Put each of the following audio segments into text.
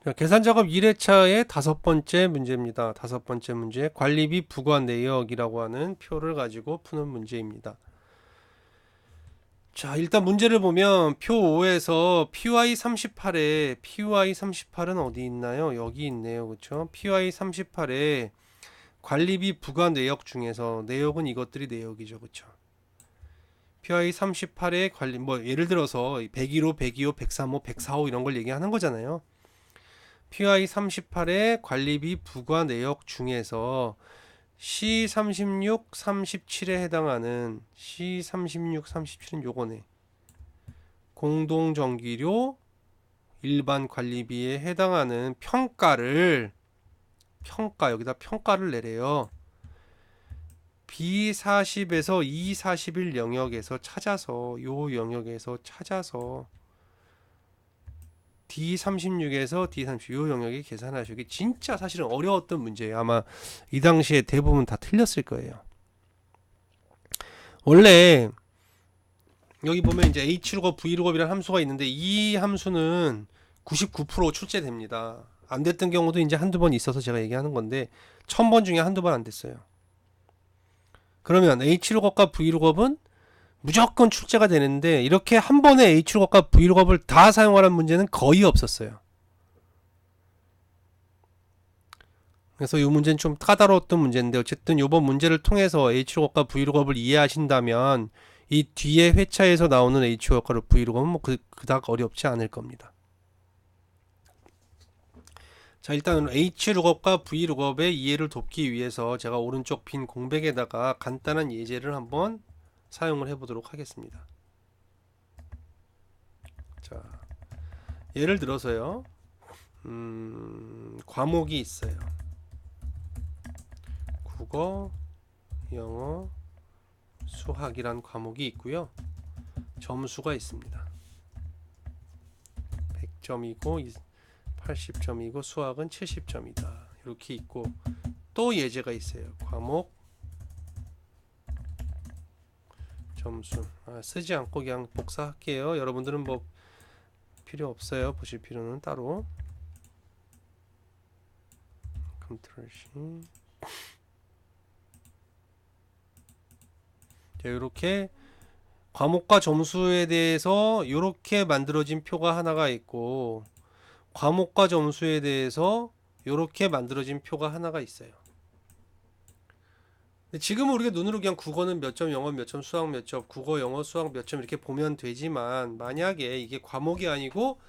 자, 계산작업 1회차의 다섯 번째 문제입니다. 다섯 번째 문제, 관리비 부과 내역이라고 하는 표를 가지고 푸는 문제입니다. 자, 일단 문제를 보면 표 5에서 PY38은 어디 있나요? 여기 있네요. 그쵸? PY38에 관리비 부과 내역 중에서, 내역은 이것들이 내역이죠. 그쵸? PY38의 관리, 뭐 예를 들어서 101호, 102호, 103호, 104호 이런 걸 얘기하는 거잖아요. PY38의 관리비 부과 내역 중에서 C36, 37에 해당하는 C36, 37은 요거네. 공동정기료 일반 관리비에 해당하는 여기다 평가를 내래요. B40에서 E41 영역에서 찾아서, 요 영역에서 찾아서 D36에서 D30 요 영역에 계산하시기, 진짜 사실은 어려웠던 문제예요. 아마 이 당시에 대부분 다 틀렸을 거예요. 원래 여기 보면 이제 H룩업, V룩업이라는 함수가 있는데, 이 함수는 99% 출제됩니다. 안 됐던 경우도 이제 한두 번 있어서 제가 얘기하는 건데, 1000번 중에 한두 번 안 됐어요. 그러면 H룩업과 V룩업은 무조건 출제가 되는데, 이렇게 한 번에 H룩업과 V룩업을 다 사용하라는 문제는 거의 없었어요. 그래서 이 문제는 좀 까다로웠던 문제인데, 어쨌든 이번 문제를 통해서 H룩업과 V룩업을 이해하신다면 이 뒤에 회차에서 나오는 H룩업과 V룩업은 뭐 그닥 어렵지 않을 겁니다. 자, 일단 H룩업과 V룩업의 이해를 돕기 위해서 제가 오른쪽 빈 공백에다가 간단한 예제를 한번 사용을 해보도록 하겠습니다. 자, 예를 들어서요, 과목이 있어요. 국어, 영어, 수학이란 과목이 있고요. 점수가 있습니다. 100점이고 80점이고 수학은 70점이다. 이렇게 있고, 또 예제가 있어요. 과목, 점수. 쓰지 않고 그냥 복사할게요. 여러분들은 뭐 필요 없어요. 보실 필요는 따로. 컨트롤 C. 자, 이렇게 과목과 점수에 대해서 이렇게 만들어진 표가 하나가 있고, 과목과 점수에 대해서 이렇게 만들어진 표가 하나가 있어요. 지금은 우리가 눈으로 그냥 국어는 몇 점, 영어 몇 점, 수학 몇 점, 국어, 영어, 수학 몇 점 이렇게 보면 되지만, 만약에 이게 과목이 아니고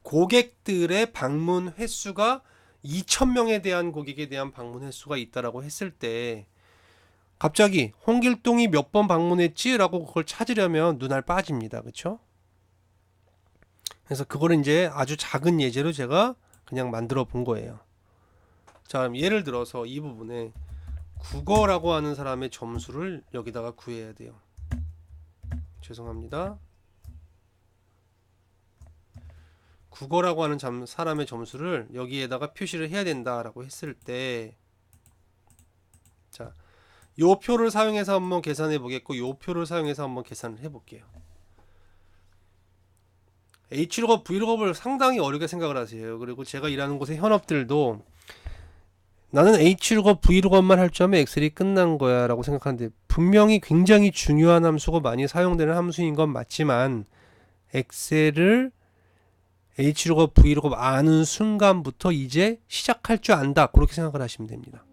고객들의 방문 횟수가 2,000명에 대한 고객에 대한 방문 횟수가 있다라고 했을 때, 갑자기 홍길동이 몇 번 방문했지라고 그걸 찾으려면 눈알 빠집니다. 그렇죠? 그래서 그거를 이제 아주 작은 예제로 제가 그냥 만들어 본 거예요. 자, 그럼 예를 들어서 이 부분에 국어라고 하는 사람의 점수를 여기다가 구해야 돼요. 죄송합니다. 국어라고 하는 사람의 점수를 여기에다가 표시를 해야 된다라고 했을 때, 자, 요 표를 사용해서 한번 계산해 보겠고, 요 표를 사용해서 한번 계산을 해 볼게요. H룩업, V룩업을 상당히 어렵게 생각을 하세요. 그리고 제가 일하는 곳의 현업들도 나는 H룩업, V룩업만 할 줄 알면 엑셀이 끝난 거야 라고 생각하는데, 분명히 굉장히 중요한 함수고 많이 사용되는 함수인 건 맞지만, 엑셀을 H룩업, V룩업 아는 순간부터 이제 시작할 줄 안다, 그렇게 생각을 하시면 됩니다.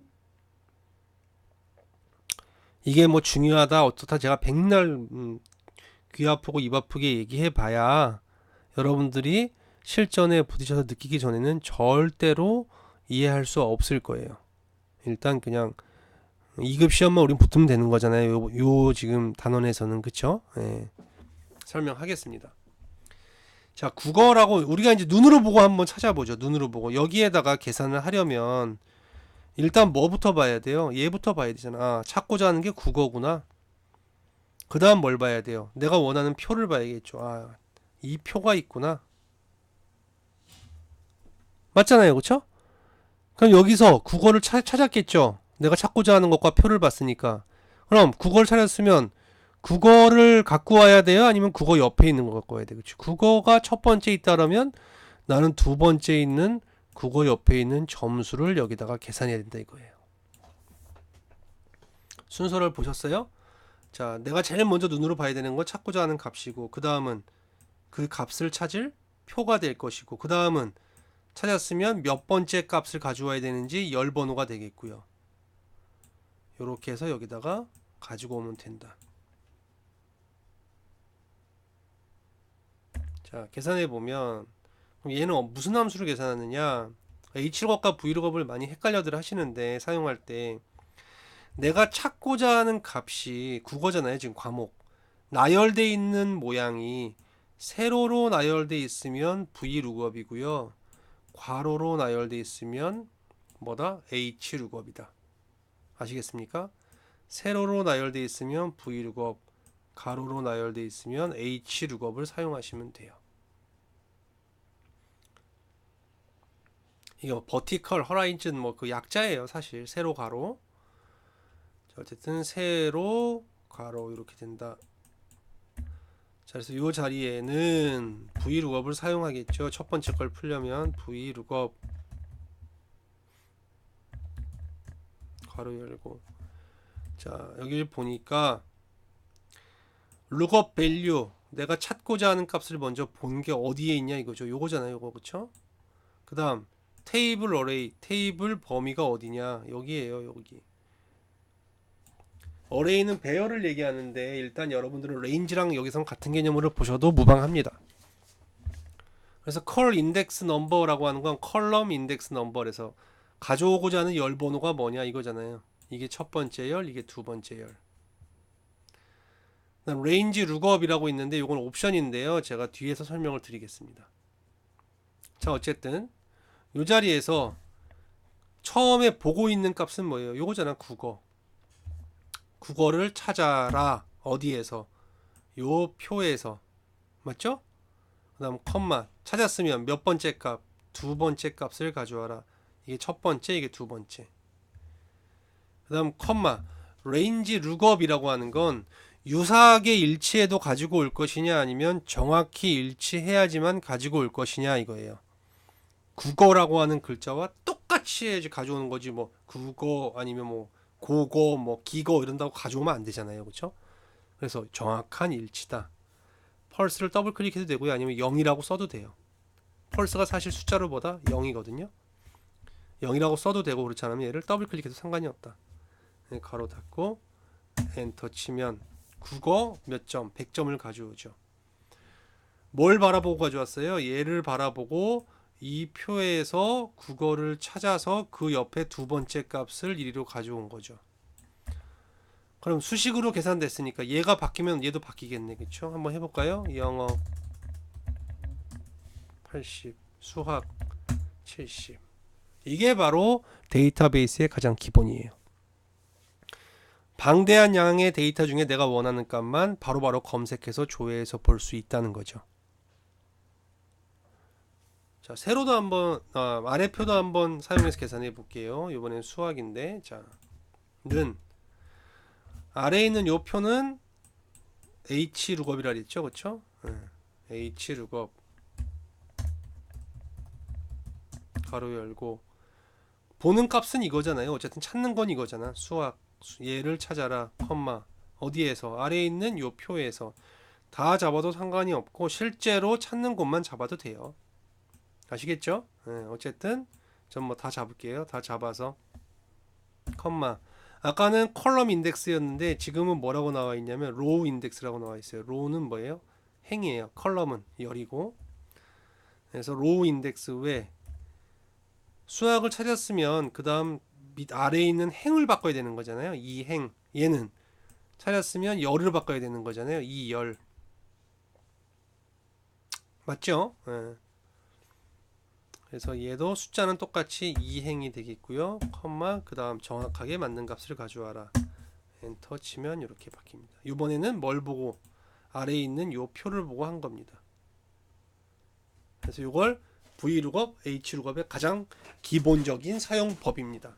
이게 뭐 중요하다 어떻다 제가 백날 귀 아프고 입 아프게 얘기해 봐야 여러분들이 실전에 부딪혀서 느끼기 전에는 절대로 이해할 수 없을 거예요. 일단 그냥 2급 시험만 우린 붙으면 되는 거잖아요. 요 지금 단원에서는. 그쵸? 예. 설명하겠습니다. 자, 국어라고 우리가 이제 눈으로 보고 한번 찾아보죠. 눈으로 보고 여기에다가 계산을 하려면 일단 뭐부터 봐야 돼요? 얘부터 봐야 되잖아. 찾고자 하는 게 국어구나. 그 다음 뭘 봐야 돼요? 내가 원하는 표를 봐야겠죠. 이 표가 있구나. 맞잖아요. 그쵸? 그럼 여기서 국어를 찾았겠죠. 내가 찾고자 하는 것과 표를 봤으니까. 그럼 국어를 찾았으면 국어를 갖고 와야 돼요? 아니면 국어 옆에 있는 거 갖고 와야 돼요? 그치? 국어가 첫 번째 있다라면 나는 두 번째 있는 국어 옆에 있는 점수를 여기다가 계산해야 된다 이거예요. 순서를 보셨어요? 자, 내가 제일 먼저 눈으로 봐야 되는 건 찾고자 하는 값이고, 그 다음은 그 값을 찾을 표가 될 것이고, 그 다음은 찾았으면 몇 번째 값을 가져와야 되는지 열 번호가 되겠고요. 이렇게 해서 여기다가 가지고 오면 된다. 자, 계산해 보면 그럼 얘는 무슨 함수를 계산하느냐? H룩업과 V룩업을 많이 헷갈려들 하시는데, 사용할 때 내가 찾고자 하는 값이 국어잖아요. 지금 과목 나열돼 있는 모양이 세로로 나열돼 있으면 V룩업이고요, 괄호로 나열돼 있으면 뭐다? H룩업이다. 아시겠습니까? 세로로 나열돼 있으면 V룩업, 가로로 나열돼 있으면 H룩업을 사용하시면 돼요. 이거 버티컬, 허라이즌 뭐 그 약자예요. 사실 세로, 가로. 자, 어쨌든 세로, 가로 이렇게 된다. 자, 그래서 이 자리에는 V룩업을 사용하겠죠. 첫 번째 걸 풀려면 V룩업, 가로 열고. 자, 여기 보니까 룩업 밸류, 내가 찾고자 하는 값을 먼저 본 게 어디에 있냐 이거죠. 요거잖아요. 요거. 그쵸? 그 다음 테이블 어레이, 테이블 범위가 어디냐, 여기에요. 여기. 어레이는 배열을 얘기하는데, 일단 여러분들은 레인지랑 여기서 같은 개념으로 보셔도 무방합니다. 그래서 컬 인덱스 넘버라고 하는 건 컬럼 인덱스 넘버에서 가져오고자 하는 열 번호가 뭐냐 이거잖아요. 이게 첫 번째 열, 이게 두 번째 열. 그다음 레인지 룩업이라고 있는데 이건 옵션인데요. 제가 뒤에서 설명을 드리겠습니다. 자, 어쨌든 이 자리에서 처음에 보고 있는 값은 뭐예요? 요거잖아. 국어. 국어를 찾아라. 어디에서? 요 표에서. 맞죠? 그 다음 컴마. 찾았으면 몇 번째 값? 두 번째 값을 가져와라. 이게 첫 번째, 이게 두 번째. 그 다음 컴마. 레인지 룩업이라고 하는 건 유사하게 일치해도 가지고 올 것이냐, 아니면 정확히 일치해야지만 가지고 올 것이냐 이거예요. 국어라고 하는 글자와 똑같이 해야지 가져오는 거지, 뭐 국어 아니면 뭐 고거 뭐 기거 이런다고 가져오면 안 되잖아요. 그렇죠? 그래서 정확한 일치다. 펄스를 더블 클릭해도 되고요, 아니면 0이라고 써도 돼요. 펄스가 사실 숫자로 보다 0이거든요 0이라고 써도 되고, 그렇지 않으면 얘를 더블 클릭해도 상관이 없다. 가로 닫고 엔터 치면 국어 몇 점? 100점을 가져오죠. 뭘 바라보고 가져왔어요? 얘를 바라보고 이 표에서 국어를 찾아서 그 옆에 두 번째 값을 이리로 가져온 거죠. 그럼 수식으로 계산됐으니까 얘가 바뀌면 얘도 바뀌겠네. 그쵸? 한번 해볼까요? 영어 80, 수학 70. 이게 바로 데이터베이스의 가장 기본이에요. 방대한 양의 데이터 중에 내가 원하는 값만 바로바로 검색해서 조회해서 볼 수 있다는 거죠. 자, 세로도 한번, 아래표도 한번 사용해서 계산해 볼게요. 이번엔 수학인데, 자, 는 아래에 있는 요 표는 H 룩업이라 그랬죠, 그렇죠? H 룩업 가로 열고, 보는 값은 이거잖아요. 어쨌든 찾는 건 이거잖아. 수학, 얘를 찾아라, 컴마 어디에서? 아래에 있는 요 표에서. 다 잡아도 상관이 없고 실제로 찾는 곳만 잡아도 돼요. 아시겠죠? 어쨌든 전 뭐 다 잡을게요. 다 잡아서 컴마. 아까는 컬럼 인덱스였는데 지금은 뭐라고 나와 있냐면 로우 인덱스라고 나와 있어요. 로우는 뭐예요? 행이에요. 컬럼은 열이고. 그래서 로우 인덱스 외 수학을 찾았으면 그 다음 밑 아래에 있는 행을 바꿔야 되는 거잖아요. 이 행. 얘는 찾았으면 열을 바꿔야 되는 거잖아요. 이 열. 맞죠? 그래서 얘도 숫자는 똑같이 2행이 되겠고요. 컴마 그 다음 정확하게 맞는 값을 가져와라. 엔터 치면 이렇게 바뀝니다. 이번에는 뭘 보고? 아래에 있는 요 표를 보고 한 겁니다. 그래서 이걸 V룩업, H룩업의 가장 기본적인 사용법입니다.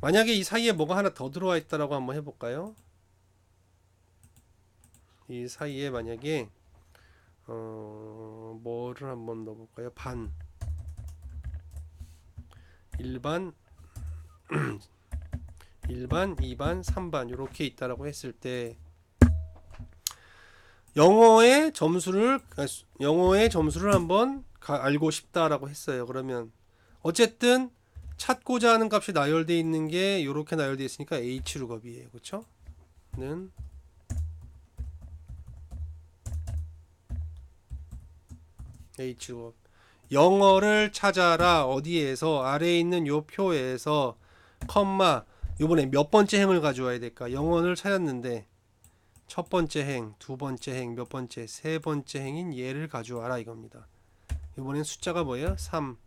만약에 이 사이에 뭐가 하나 더 들어와 있다라고 한번 해볼까요? 이 사이에 만약에 뭐를 한번 넣어볼까요? 반. 1반 1반, 2반, 3반 이렇게 있다라고 했을 때 영어의 점수를 한번 알고 싶다라고 했어요. 그러면 어쨌든 찾고자 하는 값이 나열되어 있는 게 이렇게 나열되어 있으니까 H룩업이에요. 그렇죠? 는 H룩업. 영어를 찾아라. 어디에서? 아래에 있는 요 표에서 컴마 요번에 몇 번째 행을 가져와야 될까? 영어를 찾았는데 첫 번째 행, 두 번째 행, 몇 번째? 세 번째 행인 얘를 가져와라 이겁니다. 이번엔 숫자가 뭐예요? 3,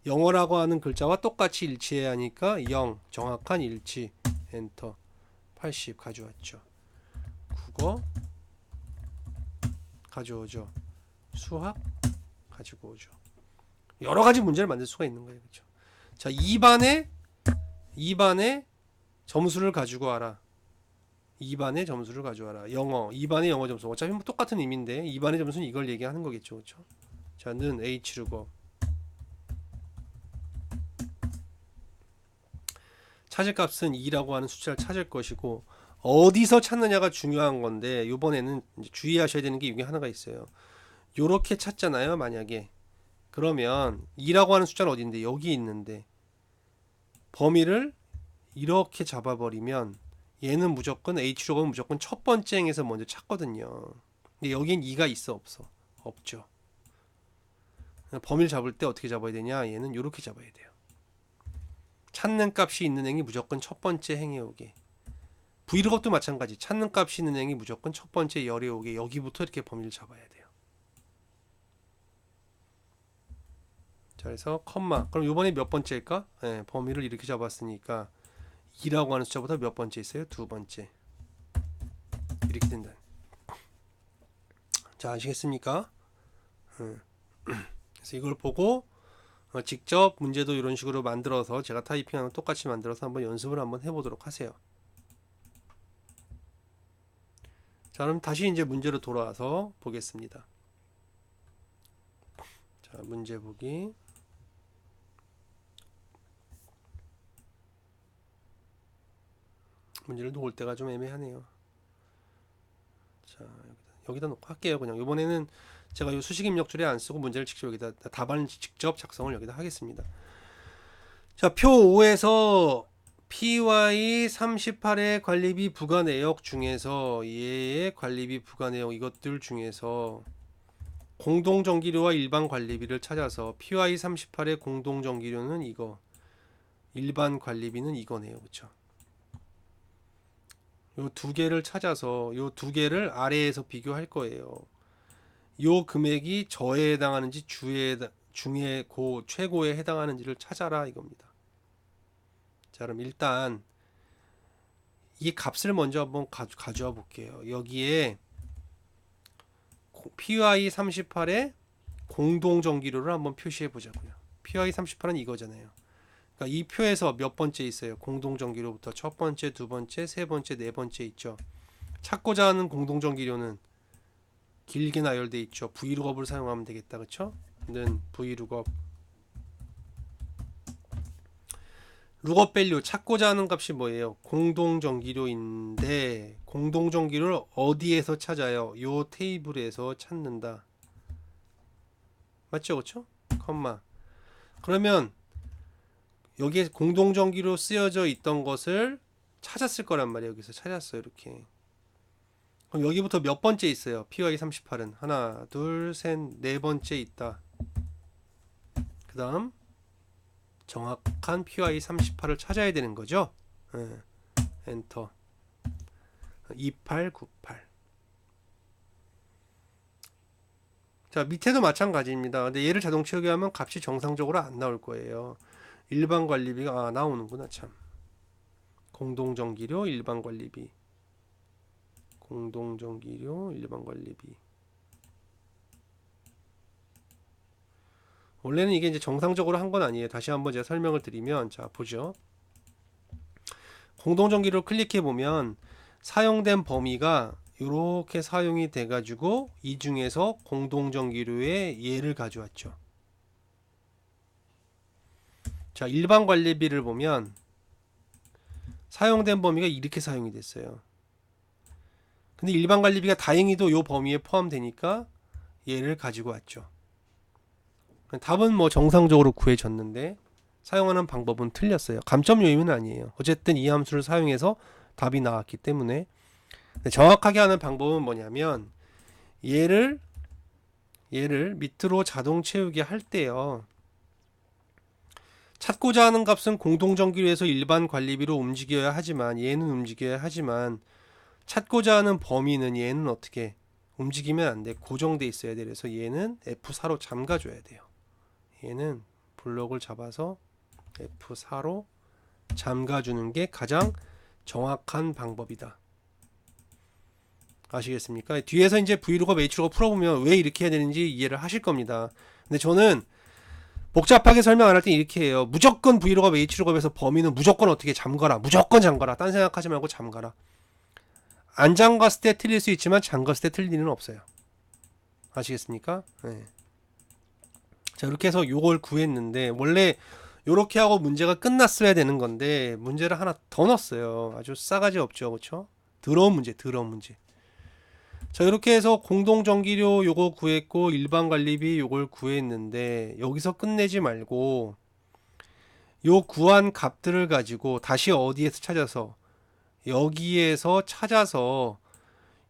영어라고 하는 글자와 똑같이 일치해야 하니까 0, 정확한 일치. 엔터. 80 가져왔죠. 국어 가져오죠. 수학 가지고 오죠. 여러 가지 문제를 만들 수가 있는 거예요. 그렇죠? 자, 2반에 점수를 가지고 와라. 2반의 점수를 가져와라. 영어 2반의 영어 점수. 어차피 뭐 똑같은 의미인데 2반의 점수는 이걸 얘기하는 거겠죠. 그렇죠? 자, 는 H르고 찾을 값은 2라고 하는 숫자를 찾을 것이고 어디서 찾느냐가 중요한 건데 이번에는 주의하셔야 되는 게 이게 하나가 있어요. 요렇게 찾잖아요. 만약에 그러면 2라고 하는 숫자는 어디인데 여기 있는데 범위를 이렇게 잡아버리면 얘는 무조건 H로는 무조건 첫 번째 행에서 먼저 찾거든요. 근데 여긴 2가 있어 없어? 없죠. 범위를 잡을 때 어떻게 잡아야 되냐? 얘는 이렇게 잡아야 돼요. 찾는 값이 있는 행이 무조건 첫 번째 행에 오게. V로업도 마찬가지. 찾는 값이 있는 행이 무조건 첫 번째 열에 오게. 여기부터 이렇게 범위를 잡아야 돼요. 자, 그래서 컴마. 그럼 이번에 몇 번째일까? 네, 범위를 이렇게 잡았으니까 2라고 하는 숫자보다 몇 번째 있어요? 두 번째. 이렇게 된다. 자, 아시겠습니까? 그래서 이걸 보고 직접 문제도 이런 식으로 만들어서 제가 타이핑하는 거 똑같이 만들어서 한번 연습을 한번 해보도록 하세요. 자, 그럼 다시 이제 문제로 돌아와서 보겠습니다. 자, 문제 보기. 문제를 놓을 때가 좀 애매하네요. 자, 여기다 놓고 할게요. 그냥 이번에는 제가 이 수식 입력줄에 안 쓰고 문제를 직접 여기다 답안을 직접 작성을 여기다 하겠습니다. 자, 표 5에서 PY 38의 관리비 부과 내역 중에서 얘의 관리비 부과 내역 이것들 중에서 공동전기료와 일반 관리비를 찾아서 PY 38의 공동전기료는 이거, 일반 관리비는 이거네요. 그렇죠? 요 두 개를 찾아서 요 두 개를 아래에서 비교할 거예요. 요 금액이 저에 해당하는지 중에 최고에 해당하는지를 찾아라 이겁니다. 자, 그럼 일단 이 값을 먼저 한번 가져와 볼게요. 여기에 PY 38의 공동전기료를 한번 표시해 보자고요. PY 38은 이거잖아요. 그러니까 이 표에서 몇 번째 있어요? 공동전기료부터 첫 번째, 두 번째, 세 번째, 네 번째 있죠. 찾고자 하는 공동전기료는 길게 나열돼 있죠. V룩업을 사용하면 되겠다. 그쵸? 는 V룩업. 룩업 밸류 찾고자 하는 값이 뭐예요? 공동전기료인데 공동전기료를 어디에서 찾아요? 요 테이블에서 찾는다. 맞죠? 그쵸? 컴마. 그러면 여기에 공동전기로 쓰여져 있던 것을 찾았을 거란 말이에요. 여기서 찾았어요. 이렇게. 그럼 여기부터 몇 번째 있어요? PY 38은 하나, 둘, 셋, 네 번째 있다. 그 다음 정확한 PY 38을 찾아야 되는 거죠. 엔터. 2898. 자, 밑에도 마찬가지입니다. 근데 얘를 자동 채우기하면 값이 정상적으로 안 나올 거예요. 일반 관리비가 나오는구나 참. 공동전기료 일반 관리비. 공동전기료 일반 관리비. 원래는 이게 이제 정상적으로 한 건 아니에요. 다시 한번 제가 설명을 드리면, 자, 보죠. 공동전기료를 클릭해 보면 사용된 범위가 이렇게 사용이 돼 가지고 이 중에서 공동전기료의 예를 가져왔죠. 자, 일반 관리비를 보면 사용된 범위가 이렇게 사용이 됐어요. 근데 일반 관리비가 다행히도 요 범위에 포함되니까 얘를 가지고 왔죠. 답은 뭐 정상적으로 구해졌는데 사용하는 방법은 틀렸어요. 감점 요인은 아니에요. 어쨌든 이 함수를 사용해서 답이 나왔기 때문에. 정확하게 하는 방법은 뭐냐면 얘를 밑으로 자동 채우기 할 때요. 찾고자 하는 값은 공동정기로해서 일반 관리비로 움직여야 하지만 얘는 움직여야 하지만 찾고자 하는 범위는 얘는 어떻게 움직이면 안 돼. 고정돼 있어야 돼. 그래서 얘는 F4로 잠가줘야 돼요. 얘는 블록을 잡아서 F4로 잠가주는 게 가장 정확한 방법이다. 아시겠습니까? 뒤에서 이제 Vlookup, Hlookup 풀어보면 왜 이렇게 해야 되는지 이해를 하실 겁니다. 근데 저는 복잡하게 설명 안 할 때 이렇게 해요. 무조건 Vlookup, Hlookup에서 범위는 무조건 어떻게 잠가라. 무조건 잠가라. 딴 생각하지 말고 잠가라. 안 잠갔을 때 틀릴 수 있지만 잠갔을 때 틀릴 일은 없어요. 아시겠습니까? 네. 자, 이렇게 해서 요걸 구했는데 원래 요렇게 하고 문제가 끝났어야 되는 건데 문제를 하나 더 넣었어요. 아주 싸가지 없죠. 그렇죠? 더러운 문제. 자, 이렇게 해서 공동정기료 요거 구했고 일반 관리비 요걸 구했는데 여기서 끝내지 말고 요 구한 값들을 가지고 다시 어디에서 찾아서 여기에서 찾아서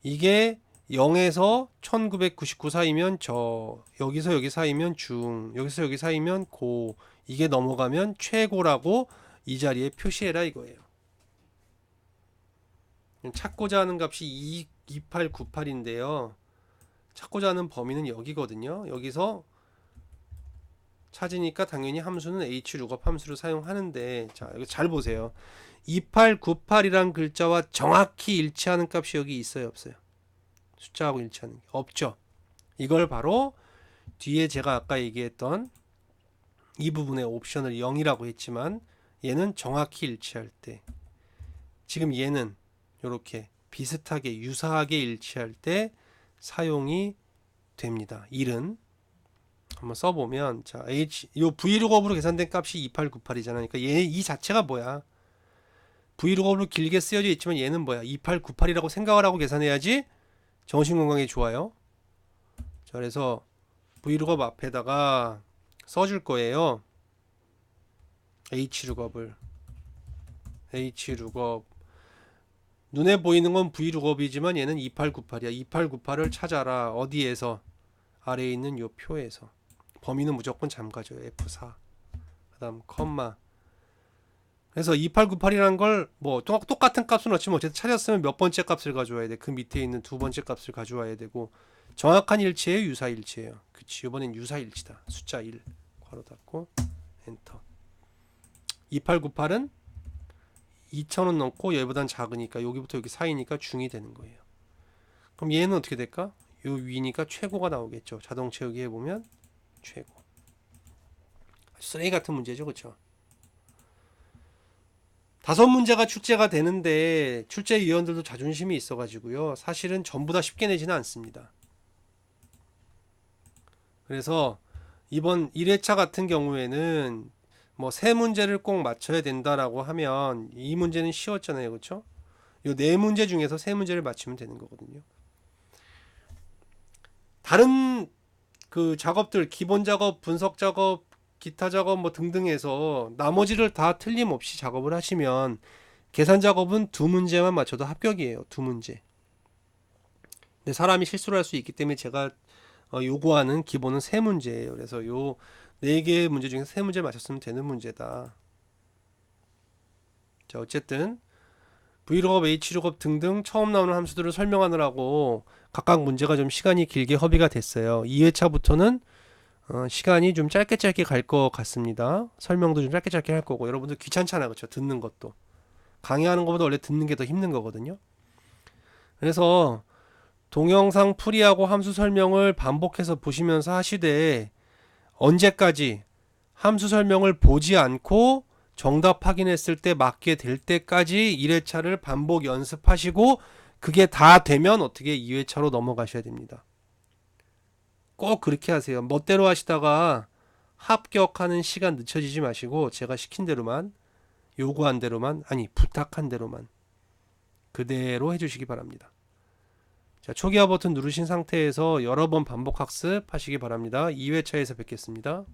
이게 0에서 1999 사이면 저, 여기서 여기 사이면 중, 여기서 여기 사이면 고, 이게 넘어가면 최고라고 이 자리에 표시해라 이거예요. 찾고자 하는 값이 2898인데요. 찾고자 하는 범위는 여기거든요. 여기서 찾으니까 당연히 함수는 hlookup 함수를 사용하는데, 자, 여기 잘 보세요. 2898이란 글자와 정확히 일치하는 값이 여기 있어요, 없어요? 숫자하고 일치하는 게 없죠. 이걸 바로 뒤에 제가 아까 얘기했던 이 부분의 옵션을 0이라고 했지만 얘는 정확히 일치할 때, 지금 얘는 이렇게 비슷하게 유사하게 일치할 때 사용이 됩니다. 1은 한번 써보면, 자, 요 Vlookup으로 계산된 값이 2898이잖아요. 그러니까 얘 이 자체가 뭐야? Vlookup으로 길게 쓰여져 있지만 얘는 뭐야? 2898이라고 생각을 하고 계산해야지 정신건강에 좋아요. 자, 그래서 Vlookup 앞에다가 써줄 거예요. Hlookup을. 눈에 보이는 건 Vlookup이지만 얘는 2898이야. 2898을 찾아라. 어디에서? 아래에 있는 요 표에서. 범위는 무조건 잠가줘요. F4. 그 다음 컴마. 그래서 2898이라는 걸 뭐 똑같은 값은 없지만 어쨌든 찾았으면 몇 번째 값을 가져와야 돼. 그 밑에 있는 두 번째 값을 가져와야 되고, 정확한 일치예요, 유사일치예요? 그치, 이번엔 유사일치다. 숫자 1 괄호 닫고 엔터. 2898은 2000은 넘고 얘보단 작으니까 여기부터 여기 사이니까 중이 되는 거예요. 그럼 얘는 어떻게 될까? 요 위니까 최고가 나오겠죠. 자동 채우기 해보면 최고. 쓰레기 같은 문제죠, 그쵸? 5문제가 출제가 되는데 출제위원들도 자존심이 있어가지고요, 사실은 전부 다 쉽게 내지는 않습니다. 그래서 이번 1회차 같은 경우에는 뭐 3문제를 꼭 맞춰야 된다라고 하면 이 문제는 쉬웠잖아요, 그렇죠? 요 4문제 중에서 3문제를 맞추면 되는 거거든요. 다른 그 작업들, 기본 작업, 분석 작업, 기타 작업 뭐 등등해서 나머지를 다 틀림없이 작업을 하시면 계산 작업은 2문제만 맞춰도 합격이에요. 2문제. 근데 사람이 실수를 할 수 있기 때문에 제가 요구하는 기본은 3문제예요. 그래서 요 4개의 문제 중에서 3문제를 맞췄으면 되는 문제다. 자, 어쨌든 Vlookup, Hlookup 등등 처음 나오는 함수들을 설명하느라고 각각 문제가 좀 시간이 길게 허비가 됐어요. 2회차부터는 시간이 좀 짧게 갈 것 같습니다. 설명도 좀 짧게 할 거고, 여러분들 귀찮잖아요, 그렇죠? 듣는 것도 강의하는 것보다 원래 듣는 게 더 힘든 거거든요. 그래서 동영상 풀이하고 함수 설명을 반복해서 보시면서 하시되, 언제까지 함수 설명을 보지 않고 정답 확인했을 때 맞게 될 때까지 1회차를 반복 연습하시고, 그게 다 되면 어떻게 2회차로 넘어가셔야 됩니다. 꼭 그렇게 하세요. 멋대로 하시다가 합격하는 시간 늦춰지지 마시고 제가 시킨 대로만, 요구한 대로만, 아니 부탁한 대로만 그대로 해주시기 바랍니다. 자, 초기화 버튼 누르신 상태에서 여러 번 반복 학습하시기 바랍니다. 2회차에서 뵙겠습니다.